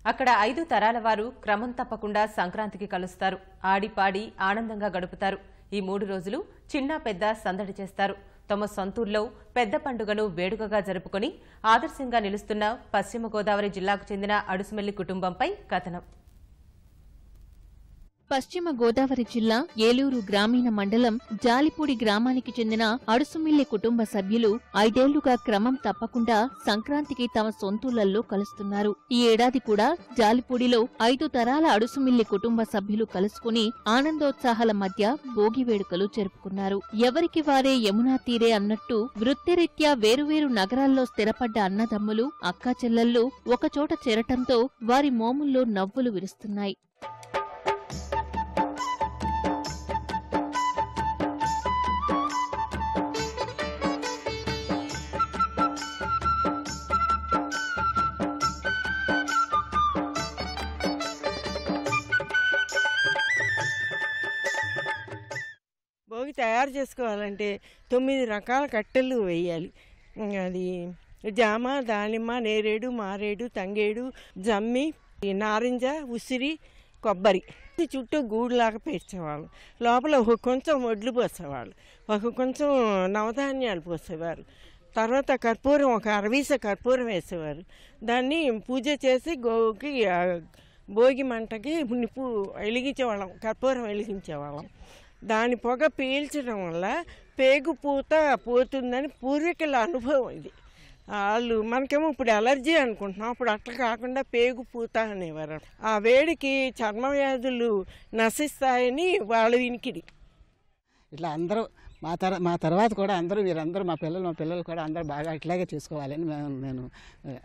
అక్కడ 5 తరాల వారు క్రమం తప్పకుండా సంక్రాంతికి కలుస్తారు. ఆడిపాడి ఆనందంగా గడుపుతారు. ఈ 3 రోజులు చిన్న పెద్ద సందడి చేస్తారు. తమ సొంతూరులో పెద్ద పండుగను వేడుకగా జరుపుకొని ఆదర్శంగా నిలుస్తున్న పశ్చిమ గోదావరి జిల్లాకు చెందిన అడుసుమెల్లి కుటుంబంపై కథనం. పశ్చిమ గోదావరి జిల్లా ఏలూరు గ్రామీణ మండలం జాలిపూడి గ్రామానికి చెందిన అడుసుమిల్లి కుటుంబ సభ్యులు 5 ఏళ్లుగా క్రమం తప్పకుండా సంక్రాంతికి తమ సొంతూళ్లలో కలుస్తున్నారు. ఈ ఏడాది కూడా జాలిపూడిలో 5 తరాల అడుసుమిల్లి కుటుంబ సభ్యులు కలుసుకుని ఆనందోత్సాహాల మధ్య భోగి వేడుకలు జరుపుకున్నారు. ఎవరికి వారే యమునా తీరే అన్నట్టు వృత్తిరీత్యా వేరువేరు నగరాల్లో స్థిరపడ్డ అన్నదమ్ములు అక్కా చెల్లెళ్లు ఒకచోట చేరటంతో వారి మోముల్లో నవ్వులు విరుస్తున్నాయి. భోగి తయారు చేసుకోవాలంటే 9 రకాల కట్టెలు వేయాలి. అది జామ, దానిమ్మ, నేరేడు, మారేడు, తంగేడు, జమ్మి, నారింజ, ఉసిరి, కొబ్బరి చుట్టూ గూడులాగా పేర్చేవాళ్ళు. లోపల ఒక కొంచెం వడ్లు పోసేవాళ్ళు, ఒక కొంచెం నవధాన్యాలు పోసేవారు. తర్వాత కర్పూరం, ఒక 60 కర్పూరం వేసేవారు. దాన్ని పూజ చేసి భోగి మంటకి నిప్పు వెలిగించేవాళ్ళం, కర్పూరం వెలిగించేవాళ్ళం. దాని పొగ పీల్చడం వల్ల పేగు పూత పోతుందని పూర్వీకుల అనుభవం ఇది. వాళ్ళు మనకేమో ఇప్పుడు అలర్జీ అనుకుంటున్నాం, అప్పుడు అట్లా కాకుండా పేగు పూత అనేవారు. ఆ వేడికి చర్మ వ్యాధులు నశిస్తాయని వాళ్ళ వినికిడి. ఇట్లా అందరూ మా తర్వాత కూడా వీరందరూ మా పిల్లలు కూడా అందరూ బాగా ఇట్లాగే చేసుకోవాలని నేను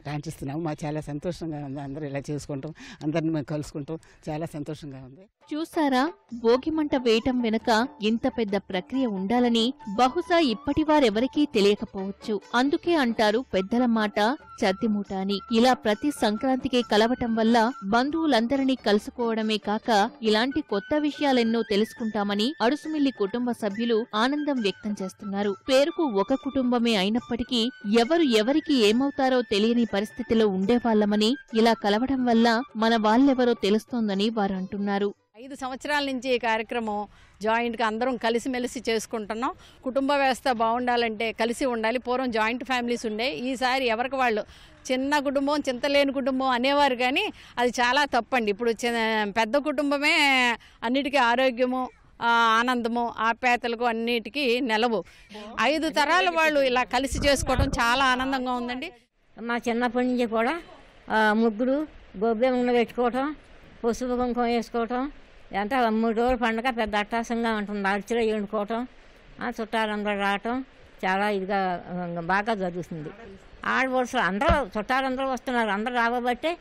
కాంక్షిస్తున్నాము. మాకు చాలా సంతోషంగా ఉంది. అందరూ ఇలా చేసుకుంటాం, అందరిని మేము కలుసుకుంటాం, చాలా సంతోషంగా ఉంది. చూసారా, భోగిమంట వేయటం వెనుక ఇంత పెద్ద ప్రక్రియ ఉండాలని బహుశా ఇప్పటి వారెవరికీ తెలియకపోవచ్చు. అందుకే అంటారు పెద్దల మాట చద్దిమూట అని. ఇలా ప్రతి సంక్రాంతికి కలవటం వల్ల బంధువులందరినీ కలుసుకోవడమే కాక ఇలాంటి కొత్త విషయాలెన్నో తెలుసుకుంటామని అడుసుమిల్లి కుటుంబ సభ్యులు ఆనందం వ్యక్తం చేస్తున్నారు. పేరుకు ఒక కుటుంబమే అయినప్పటికీ ఎవరు ఎవరికి ఏమవుతారో తెలియని పరిస్థితిలో ఉండేవాళ్లమని, ఇలా కలవడం వల్ల మన వాళ్ళెవరో తెలుస్తోందని వారు అంటున్నారు. 5 సంవత్సరాల నుంచి ఈ కార్యక్రమం జాయింట్గా అందరం కలిసిమెలిసి చేసుకుంటున్నాం. కుటుంబ వ్యవస్థ బాగుండాలంటే కలిసి ఉండాలి. పూర్వం జాయింట్ ఫ్యామిలీస్ ఉండే, ఈసారి ఎవరికి వాళ్ళు చిన్న కుటుంబం, చింతలేని కుటుంబం అనేవారు, కానీ అది చాలా తప్పండి. ఇప్పుడు పెద్ద కుటుంబమే అన్నిటికీ ఆరోగ్యము, ఆనందము, ఆప్యాయతలకు అన్నిటికీ నెలవు. 5 తరాల వాళ్ళు ఇలా కలిసి చేసుకోవడం చాలా ఆనందంగా ఉందండి. మా చిన్నప్పటి నుంచి కూడా ముగ్గురు గోబ్బెమ్మలు పెట్టుకోవటం, పసుపు కుంకుమ వేసుకోవటం, ఎంత 3 రోజుల పండుగ పెద్ద అట్టాసంగా ఉంటుంది. అరిచిలో వండుకోవటం, చుట్టాలందరూ రావటం చాలా ఇదిగా బాగా జరుగుతుంది. ఆడపడుచులు అందరూ చుట్టాలందరూ వస్తున్నారు. అందరూ రాబట్టే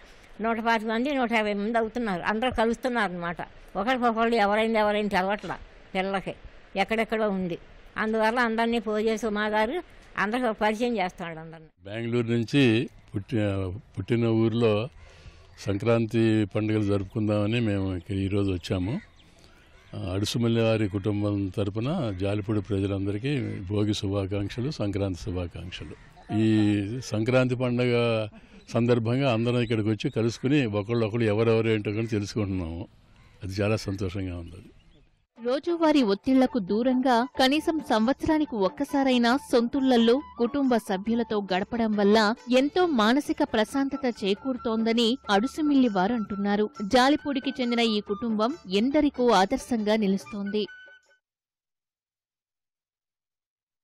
125 మంది 150 మంది అవుతున్నారు. అందరూ కలుస్తున్నారు అన్నమాట. ఒకరికొకళ్ళు ఎవరైనా తెలవట్లా పిల్లలకి ఎక్కడెక్కడో ఉంది. అందువల్ల అందరినీ పోజేసి ఉమాగారు అందరూ పరిచయం చేస్తున్నాడు అందరినీ. బెంగళూరు నుంచి పుట్టిన ఊరిలో సంక్రాంతి పండుగలు జరుపుకుందామని మేము ఈరోజు వచ్చాము. అడుసుమల్లి వారి కుటుంబం తరపున జాలిపూడి ప్రజలందరికీ భోగి శుభాకాంక్షలు, సంక్రాంతి శుభాకాంక్షలు. ఈ సంక్రాంతి పండుగ సందర్భంగా అందరం ఇక్కడికి వచ్చి కలుసుకుని ఒకళ్ళు ఎవరెవరు ఏంటో కానీ తెలుసుకుంటున్నాము. అది చాలా సంతోషంగా ఉంది. రోజువారీ ఒత్తిళ్లకు దూరంగా కనీసం సంవత్సరానికి ఒక్కసారైనా సొంతూళ్లలో కుటుంబ సభ్యులతో గడపడం వల్ల ఎంతో మానసిక ప్రశాంతత చేకూరుతోందని అడుసుమిల్లి వారు అంటున్నారు. జాలిపూడికి చెందిన ఈ కుటుంబం ఎందరికో ఆదర్శంగా నిలుస్తోంది.